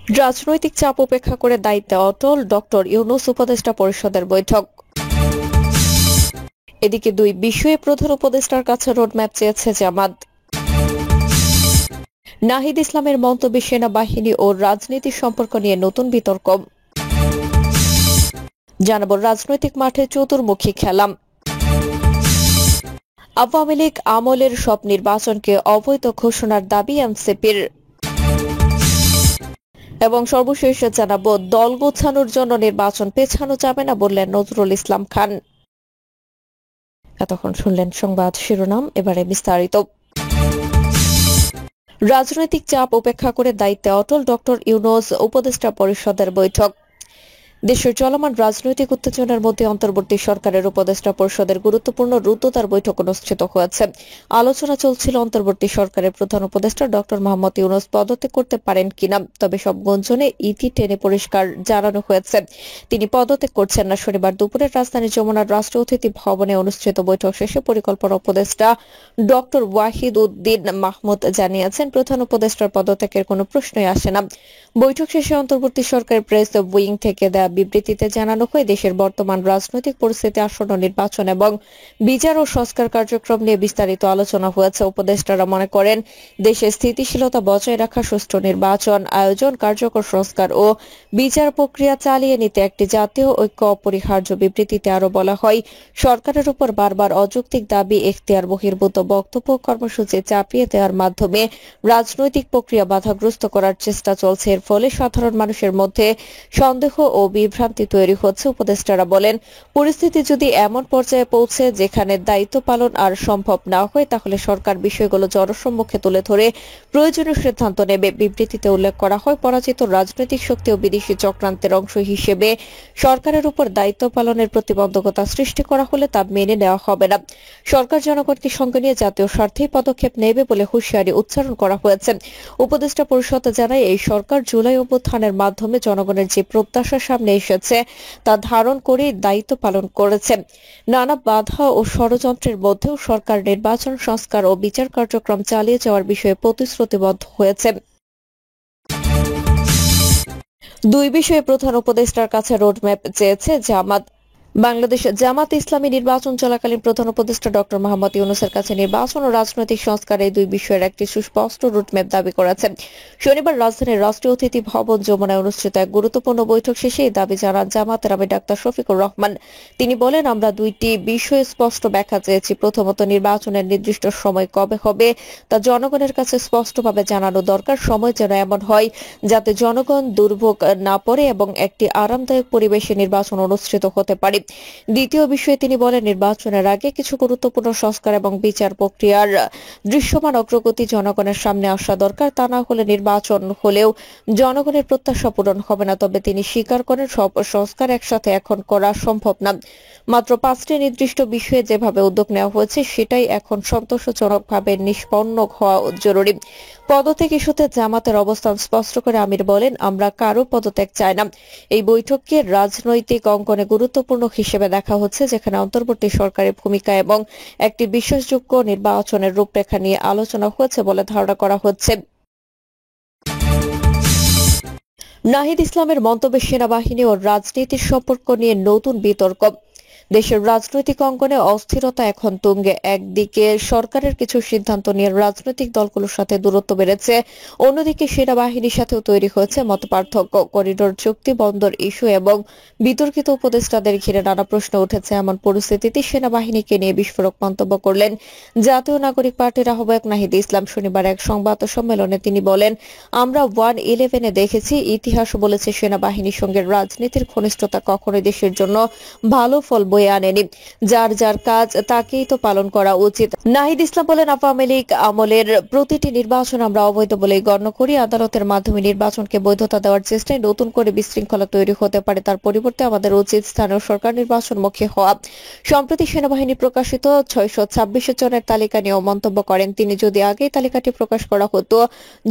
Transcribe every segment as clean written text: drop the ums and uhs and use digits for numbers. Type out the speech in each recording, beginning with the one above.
রাজনৈতিক চাপ উপেক্ষা করে দায়িত্বে অটল ডক্টর ইউনূস উপদেষ্টা পরিষদের বৈঠক। এদিকে দুই বিষয়ে প্রধান উপদেষ্টার কাছে রোডম্যাপ চেয়েছে জামাত। নাহিদ ইসলামের মন্তব্যে সেনাবাহিনী ও রাজনীতির সম্পর্ক নিয়ে নতুন বিতর্ক। জানাবো রাজনৈতিক মাঠে চতুর্মুখী খেলা। আওয়ামী লীগ আমলের সব নির্বাচনকে অবৈধ ঘোষণার দাবি এনসিপির। এবং সর্বশেষ জানাবো দল গোছানোর জন্য নির্বাচন পেছানো যাবে না বললেন নজরুল ইসলাম খান। এতক্ষণ শুনলেন সংবাদ শিরোনাম, এবারে বিস্তারিত। রাজনৈতিক চাপ উপেক্ষা করে দায়িত্বে অটল ডক্টর ইউনূস উপদেষ্টা পরিষদের বৈঠক। দেশের চলমান রাজনৈতিক উত্তেজনার মধ্যে অন্তর্বর্তী সরকারের উপদেষ্টা পরিষদের গুরুত্বপূর্ণ রুদ্ধদ্বার বৈঠক অনুষ্ঠিত হয়েছে। আলোচনা চলছিল অন্তর্বর্তী সরকারের প্রধান উপদেষ্টা ডক্টর মোহাম্মদ ইউনূস পদত্যাগ করতে পারেন কিনা, তবে সব গুঞ্জনে ইতি টেনে পরিষ্কার জানানো হয়েছে তিনি পদত্যাগ করছেন না। শনিবার দুপুরে রাজধানী যমুনার রাষ্ট্র অতিথি ভবনে অনুষ্ঠিত বৈঠক শেষে পরিকল্পনা উপদেষ্টা ডক্টর ওয়াহিদ উদ্দিন মাহমুদ জানিয়েছেন, প্রধান উপদেষ্টার পদত্যাগের কোনো প্রশ্নই আসে না। বৈঠক শেষে অন্তর্বর্তী সরকার প্রেস উইং থেকে দেয়া বিবৃতিতে জানানো হয়, দেশের বর্তমান রাজনৈতিক পরিস্থিতি, আসন্ন নির্বাচন এবং বিচার ও সংস্কার কার্যক্রম নিয়ে বিস্তারিত আলোচনা হয়েছে। উপদেষ্টারা মনে করেন, দেশে স্থিতিশীলতা বজায় রাখা, সুষ্ঠু নির্বাচন আয়োজন, কার্যকর সংস্কার ও বিচার প্রক্রিয়া চালিয়ে নিতে একটি জাতীয় ঐক্য অপরিহার্য। বিবৃতিতে আরও বলা হয়, সরকারের উপর বারবার অযৌক্তিক দাবি, এখতিয়ার বহির্ভূত বক্তব্য, কর্মসূচি চাপিয়ে দেওয়ার মাধ্যমে রাজনৈতিক প্রক্রিয়া বাধাগ্রস্ত করার চেষ্টা চলছে। এর ফলে সাধারণ মানুষের মধ্যে সন্দেহ ও বিভ্রান্তি তৈরি হচ্ছে। উপদেষ্টারা বলেন, পরিস্থিতি যদি এমন পর্যায়ে পৌঁছে যেখানে দায়িত্ব পালন আর সম্ভব না হয়, তাহলে সরকার বিষয়গুলো জনসম্মুখে তুলে ধরে প্রয়োজনীয় সিদ্ধান্ত নেবে। বিবৃতিতে উল্লেখ করা হয়, পরাজিত রাজনৈতিক শক্তি ও বিদেশি চক্রান্তের অংশ হিসেবে সরকারের উপর দায়িত্ব পালনের প্রতিবন্ধকতা সৃষ্টি করা হলে তা মেনে নেওয়া হবে না। সরকার জনগণকে সঙ্গে নিয়ে জাতীয় স্বার্থেই পদক্ষেপ নেবে বলে হুঁশিয়ারি উচ্চারণ করা হয়েছে। উপদেষ্টা পরিষদ জানায়, এই সরকার জুলাই অভ্যুত্থানের মাধ্যমে জনগণের যে প্রত্যাশা সামনে এসেছে তা ধারণ করে দায়িত্ব পালন করেছে। নানা বাধা ও ষড়যন্ত্রের মধ্যেও সরকার নির্বাচন, সংস্কার ও বিচার কার্যক্রম চালিয়ে যাওয়ার বিষয়ে প্রতিশ্রুতিবদ্ধ হয়েছে। দুই বিষয়ে প্রধান উপদেষ্টার কাছে রোডম্যাপ চেয়েছে জামাত। বাংলাদেশ জামাত ইসলামী নির্বাচন চলাকালীন প্রধান উপদেষ্টা ডক্টর মোহাম্মদ ইউনূসের কাছে নির্বাচন ও রাজনৈতিক সংস্কার এই দুই বিষয়ের একটি সুস্পষ্ট রুটম্যাপ দাবি করেছে। শনিবার রাজধানীর রাষ্ট্রীয় অতিথি ভবন যমুনায় অনুষ্ঠিত এক গুরুত্বপূর্ণ বৈঠক শেষে এই দাবি জানান জামাতের আমির ডাক্তার শফিকুর রহমান। তিনি বলেন, আমরা দুইটি বিষয়ে স্পষ্ট ব্যাখ্যা চেয়েছি। প্রথমত, নির্বাচনের নির্দিষ্ট সময় কবে হবে তা জনগণের কাছে স্পষ্টভাবে জানানো দরকার। সময় যেন এমন হয় যাতে জনগণ দুর্ভোগ না পড়ে এবং একটি আরামদায়ক পরিবেশে নির্বাচন অনুষ্ঠিত হতে পারে। দ্বিতীয় বিষয়ে তিনি বলেন, নির্বাচনের আগে কিছু গুরুত্বপূর্ণ সংস্কার এবং বিচার প্রক্রিয়ার দৃশ্যমান অগ্রগতি জনগণের সামনে আসা দরকার। তা না হলে নির্বাচন হলেও জনগণের প্রত্যাশা পূরণ হবে না। তবে তিনি স্বীকার করেন, সব সংস্কার একসাথে এখন করা সম্ভব না। মাত্র 5টি নির্দিষ্ট বিষয়ে যেভাবে উদ্যোগ নেওয়া হয়েছে সেটাই এখন সন্তোষজনকভাবে নিষ্পন্ন হওয়া জরুরি। পদত্যাগ ইস্যুতে জামাতের অবস্থান স্পষ্ট করে আমির বলেন, আমরা কারো পদত্যাগ চাই না। এই বৈঠককে রাজনৈতিক অঙ্গনে গুরুত্বপূর্ণ হিসেবে দেখা হচ্ছে, যেখানে অন্তর্বর্তী সরকারের ভূমিকা এবং একটি বিশ্বাসযোগ্য নির্বাচনের রূপরেখা নিয়ে আলোচনা হয়েছে বলে ধারণা করা হচ্ছে। নাহিদ ইসলামের মন্তব্যে সেনাবাহিনী ও রাজনীতির সম্পর্ক নিয়ে নতুন বিতর্ক। দেশের রাজনৈতিক অঙ্গনে অস্থিরতা এখন তুঙ্গে। একদিকে সরকারের কিছু সিদ্ধান্ত নিয়ে রাজনৈতিক দলগুলোর সাথে দূরত্ব বেড়েছে, অন্যদিকে সেনাবাহিনীর সাথেও তৈরি হয়েছে মতপার্থক্য। করিডোর চুক্তি, বন্দর ইস্যু এবং বিতর্কিত উপদেষ্টাদের ঘিরে নানা প্রশ্ন উঠেছে। এমন পরিস্থিতিতে সেনাবাহিনীকে নিয়ে বিস্ফোরক মন্তব্য করলেন জাতীয় নাগরিক পার্টির আহ্বায়ক নাহিদ ইসলাম। শনিবার এক সংবাদ সম্মেলনে তিনি বলেন, আমরা 1-11-এ দেখেছি, ইতিহাস বলেছে সেনাবাহিনীর সঙ্গে রাজনীতির ঘনিষ্ঠতা কখনোই দেশের জন্য ভালো ফল বয়ে আনেনি। যার যার কাজ তাকেই তো পালন করা উচিত। নাহিদ ইসলাম বলেন, আওয়ামী লীগ আমলের প্রতিটি নির্বাচন আমরা অবৈধ বলেই গণ্য করি। আদালতের মাধ্যমে নির্বাচনকে বৈধতা দেওয়ার চেষ্টায় নতুন করে বিশৃঙ্খলা তৈরি হতে পারে। তার পরিবর্তে আমাদের উচিত স্থানীয় সরকার নির্বাচনমুখী হওয়া। সম্প্রতি সেনাবাহিনী প্রকাশিত 626 জনের তালিকা নিয়েও মন্তব্য করেন তিনি, যদি আগেই তালিকাটি প্রকাশ করা হতো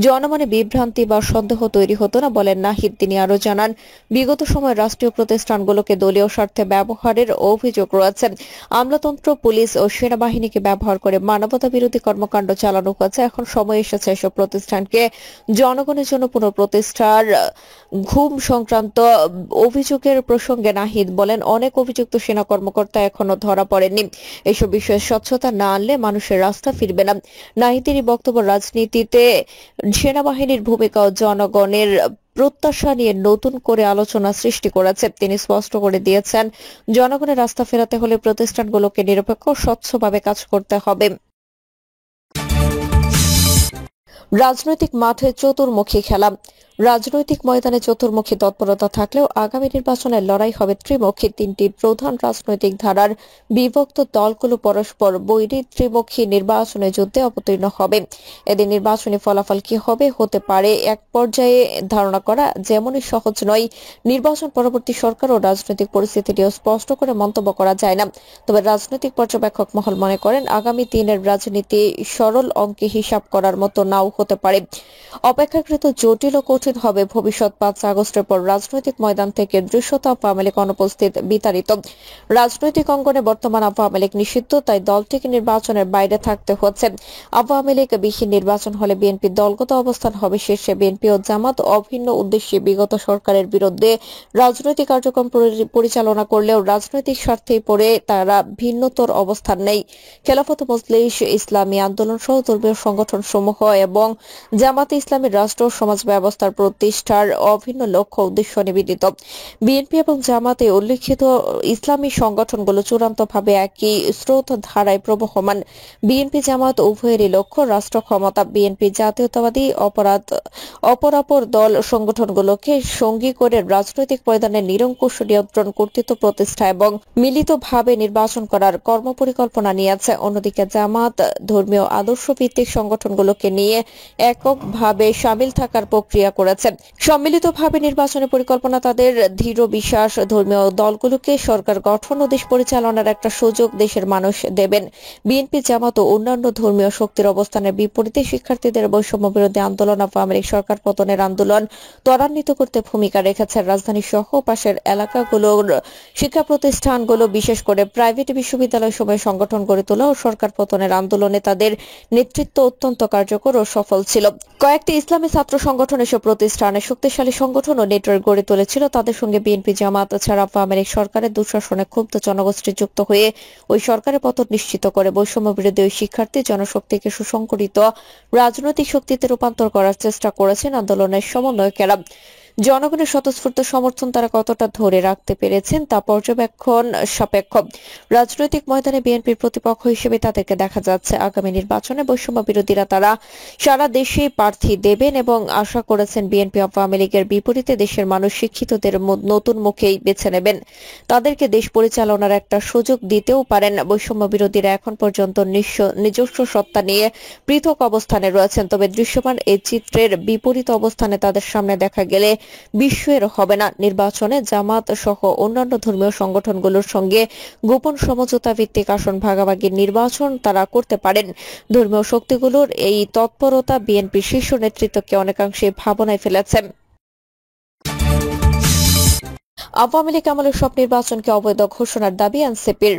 জনমনে বিভ্রান্তি বা সন্দেহ তৈরি হতো না বলেন নাহিদ। তিনি আরো জানান, বিগত সময়ে রাষ্ট্রীয় প্রতিষ্ঠানগুলোকে দলীয় স্বার্থে ব্যবহারের ও অভিযোগ রয়েছে। আমলাতন্ত্র, পুলিশ ও সেনাবাহিনীকে ব্যবহার করে মানবতা বিরোধী কর্মকাণ্ড চালানো হয়েছে। এখন সময় এসেছে এসব প্রতিষ্ঠানকে জনগণের জন্য পুনঃপ্রতিষ্ঠার। ঘুম সংক্রান্ত অভিযোগের প্রসঙ্গে নাহিদ বলেন, অনেক অভিযুক্ত সেনা কর্মকর্তা এখনো ধরা পড়েননি। এসব বিষয়ে স্বচ্ছতা না আনলে মানুষের রাস্তা ফিরবে না। নাহিদের এই বক্তব্য রাজনীতিতে সেনাবাহিনীর ভূমিকা ও জনগণের প্রত্যাশা নিয়ে নতুন করে আলোচনা সৃষ্টি করেছে। তিনি স্পষ্ট করে দিয়েছেন, জনগণের রাস্তা ফেরাতে হলে প্রতিষ্ঠানগুলোকে নিরপেক্ষ ও স্বচ্ছভাবে কাজ করতে হবে। রাজনৈতিক মাঠে চতুর্মুখী খেলা। রাজনৈতিক ময়দানে চতুর্মুখী তৎপরতা থাকলেও আগামী নির্বাচনের লড়াই হবে ত্রিমুখী। তিনটি প্রধান রাজনৈতিক ধারার বিভক্ত দলগুলো পরস্পর বৈরী ত্রিমুখী নির্বাচনে যুদ্ধে অবতীর্ণ হবে। এদের নির্বাচনী ফলাফল কি হবে হতে পারে এক পর্যায়ে ধারণা করা যেমনই সহজ নয়। নির্বাচন পরবর্তী সরকার ও রাজনৈতিক পরিস্থিতি নিয়েও স্পষ্ট করে মন্তব্য করা যায় না। তবে রাজনৈতিক পর্যবেক্ষক মহল মনে করেন, আগামী দিনের রাজনীতি সরল অঙ্কে হিসাব করার মতো নাও হতে পারে। অপেক্ষাকৃত জটিল ও কঠিন হবে। ভবিষ্যৎ 5 আগস্টের পর রাজনৈতিক ময়দান থেকে দৃশ্যত আওয়ামী লীগ অনুপস্থিত বিতাড়িত। রাজনৈতিক অঙ্গনে বর্তমান আওয়ামী লীগ নিষিদ্ধ, তাই দলটিকে নির্বাচনের বাইরে থাকতে হচ্ছে। আওয়ামী লীগ বিহীন নির্বাচন হলে বিএনপি দলগত অবস্থান হবে শীর্ষে। বিএনপি ও জামাত অভিন্ন উদ্দেশ্যে বিগত সরকারের বিরুদ্ধে রাজনৈতিক কার্যক্রম পরিচালনা করলেও রাজনৈতিক স্বার্থেই পড়ে তারা ভিন্নতর অবস্থান নেই। খেলাফত মজলিস, ইসলামী আন্দোলন সহ ধর্মীয় সংগঠন সমূহ এবং জামাতে ইসলামী রাষ্ট্র সমাজ ব্যবস্থার প্রতিষ্ঠার অভিন্ন লক্ষ্য উদ্দেশ্য নিবেদিত। বিএনপি এবং জামাতে উল্লেখিত ইসলামী সংগঠনগুলো চূড়ান্তভাবে একই স্রোত ধারায় প্রবহমান। বিএনপি জামাত উভয়েরই লক্ষ্য রাষ্ট্র ক্ষমতা। বিএনপি জাতীয়তাবাদী অপরাপর দল সংগঠনগুলোকে সঙ্গী করে রাজনৈতিক ময়দানে নিরঙ্কুশ নিয়ন্ত্রণ কর্তৃত্ব প্রতিষ্ঠা এবং মিলিতভাবে নির্বাচন করার কর্মপরিকল্পনা নিয়েছে। অন্যদিকে জামাত ধর্মীয় আদর্শ ভিত্তিক সংগঠনগুলোকে নিয়ে এককভাবে শামিল থাকার প্রক্রিয়া করেছে। সম্মিলিতভাবে নির্বাচনের পরিকল্পনা তাদের দৃঢ় বিশ্বাস, ধর্মীয় দলগুলোকে সরকার গঠন ও দেশ পরিচালনার একটা সুযোগ দেশের মানুষ দেবেন। বিএনপি, জামাত ও অন্যান্য ধর্মীয় শক্তির অবস্থানের বিপরীতে শিক্ষার্থীদের বৈষম্য বিরোধী আন্দোলন, আওয়ামী লীগ সরকার পতনের আন্দোলন ত্বরান্বিত করতে ভূমিকা রেখেছে। রাজধানী সহ পাশের এলাকাগুলোর শিক্ষা প্রতিষ্ঠানগুলো, বিশেষ করে প্রাইভেট বিশ্ববিদ্যালয় সময় সংগঠন গড়ে তোলা ও সরকার পতনের আন্দোলনে তাদের নেতৃত্ব অত্যন্ত কার্যকর ও সফল ছিল। কয়েকটি ইসলামী ছাত্র সংগঠন এসব প্রতিষ্ঠানে শক্তিশালী সংগঠন ও নেটওয়ার্ক গড়ে তুলেছিল। তাদের সঙ্গে বিএনপি, জামাত ছাড়া আওয়ামী লীগ সরকারের দুঃশাসনে ক্ষুব্ধ জনগোষ্ঠী যুক্ত হয়ে ওই সরকারের পতন নিশ্চিত করে বৈষম্য বিরোধী ওই শিক্ষার্থী জনশক্তিকে সুসংগঠিত রাজনৈতিক শক্তিতে রূপান্তর করার চেষ্টা করেছেন আন্দোলনের সমন্বয়কেরা। জনগণের স্বতঃস্ফূর্ত সমর্থন তারা কতটা ধরে রাখতে পেরেছেন তা পর্যবেক্ষণ সাপেক্ষ। রাজনৈতিক ময়দানে বিএনপির প্রতিপক্ষ হিসেবে তাদেরকে দেখা যাচ্ছে। আগামী নির্বাচনে বৈষম্য বিরোধীরা তারা সারা দেশে প্রার্থী দেবেন এবং আশা করেছেন বিএনপি আওয়ামী লীগের বিপরীতে দেশের মানুষ শিক্ষিতদের নতুন মুখেই বেছে নেবেন। তাদেরকে দেশ পরিচালনার একটা সুযোগ দিতেও পারেন। বৈষম্য বিরোধীরা এখন পর্যন্ত নিজস্ব সত্তা নিয়ে পৃথক অবস্থানে রয়েছেন। তবে দৃশ্যমান এই চিত্রের বিপরীত অবস্থানে তাদের সামনে দেখা গেলে বিস্ময়ের হবে না। নির্বাচনে জামাত সহ অন্যান্য ধর্মীয় সংগঠনগুলোর সঙ্গে গোপন সমঝোতা ভিত্তিক আসন ভাগাভাগির নির্বাচন তারা করতে পারেন। ধর্মীয় শক্তিগুলোর এই তৎপরতা বিএনপির শীর্ষ নেতৃত্বকে অনেকাংশে ভাবনায় ফেলেছে। আওয়ামী লীগ আমলের সব নির্বাচনকে অবৈধ ঘোষণার দাবি এনসিপির।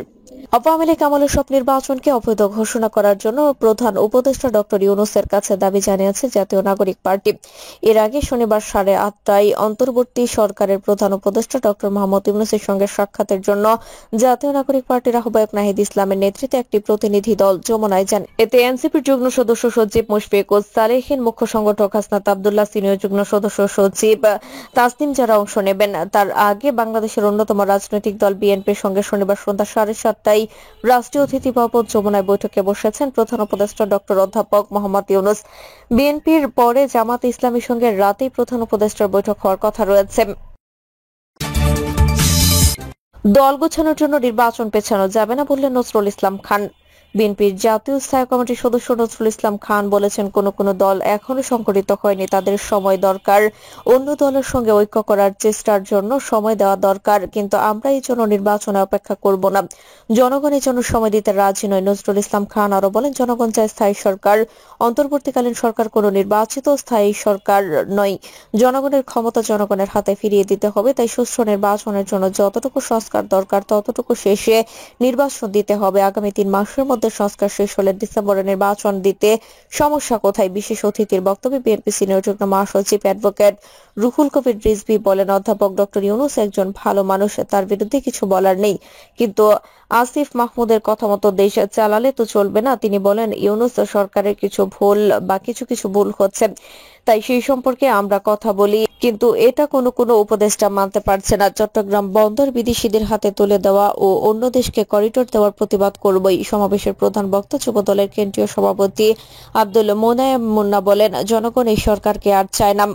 আওয়ামী লীগ আমলের সব নির্বাচনকে অবৈধ ঘোষণা করার জন্য প্রধান উপদেষ্টা ডক্টর ইউনূসের কাছে দাবি জানিয়েছে জাতীয় নাগরিক পার্টি। এর আগে শনিবার 8:30টায় অন্তর্বর্তী সরকারের প্রধান উপদেষ্টা ডক্টর মোহাম্মদ ইউনূসের সঙ্গে সাক্ষাতের জন্য জাতীয় নাগরিক পার্টির আহ্বায়ক নাহিদ ইসলামের নেতৃত্বে একটি প্রতিনিধি দল যমুনায় যান। এতে এনসিপির যুগ্ম সদস্য সচিব মুশফিকুস সালেহীন, মুখ্য সংগঠক হাসনাত আব্দুল্লাহ, সিনিয়র যুগ্ম সদস্য সচিব তাসনিম যারা অংশ নেবেন। তার আগে বাংলাদেশের অন্যতম রাজনৈতিক দল বিএনপির সঙ্গে শনিবার সন্ধ্যা 7:30টায় রাষ্ট্রীয় অতিথি ভবন যমুনায় বৈঠকে বসেছেন প্রধান উপদেষ্টা ডক্টর অধ্যাপক মোহাম্মদ ইউনূস। বিএনপির পরে জামাত ইসলামীর সঙ্গে রাতেই প্রধান উপদেষ্টার বৈঠক হওয়ার কথা রয়েছে। দল গোছানোর জন্য নির্বাচন পেছানো যাবে না বললেন নজরুল ইসলাম খান। বিএনপির জাতীয় স্থায়ী কমিটির সদস্য নজরুল ইসলাম খান বলেছেন, কোন দল এখনো সংগঠিত হয়নি, তাদের সময় দরকার। অন্য দলের সঙ্গে ঐক্য করার চেষ্টার জন্য সময় দেওয়া দরকার, কিন্তু আমরা এই জন্য নির্বাচনে অপেক্ষা করব না। জনগণের জন্য সময় দিতে রাজি নয়। নজরুল ইসলাম খান আরো বলেন, জনগণ চায় স্থায়ী সরকার। অন্তর্বর্তীকালীন সরকার কোনো নির্বাচিত স্থায়ী সরকার নয়। জনগণের ক্ষমতা জনগণের হাতে ফিরিয়ে দিতে হবে, তাই সুষ্ঠু নির্বাচনের জন্য যতটুকু সংস্কার দরকার ততটুকু শেষে নির্বাচন দিতে হবে। আগামী 3 মাসের মধ্যে সংস্কার শেষ হলে ডিসেম্বরে নির্বাচন দিতে সমস্যা কোথায়? বিশেষ অতিথির বক্তব্যে বিএনপি সিনিয়র যুগ্ম মহাসচিব অ্যাডভোকেট রুহুল কবির রিজভী বলেন, অধ্যাপক ডক্টর ইউনূস একজন ভালো মানুষ, তার বিরুদ্ধে কিছু বলার নেই, কিন্তু আসিফ মাহমুদের কথা মতো দেশ চালালে তো চলবে না। তিনি বলেন, ইউনূস সরকারের কিছু ভুল হচ্ছে, তাই সেই সম্পর্কে আমরা কথা বলি, কিন্তু এটা কোনো উপদেষ্টা মানতে পারছে না। চট্টগ্রাম বন্দর বিদেশিদের হাতে তুলে দেওয়া ও অন্য দেশকে করিডোর দেওয়ার প্রতিবাদ করবই। সমাবেশের প্রধান বক্তা যুবদলের কেন্দ্রীয় সভাপতি আব্দুল মোনায়েম মুন্না বলেন, জনগণ এই সরকারকে আর চায় না।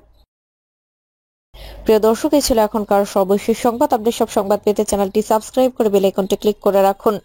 প্রিয় দর্শক, এই ছিল এখনকার সর্বশেষ সংবাদ। আপনি সব সংবাদ পেতে চ্যানেলটি সাবস্ক্রাইব করে বেল আইকনটি ক্লিক করে রাখুন।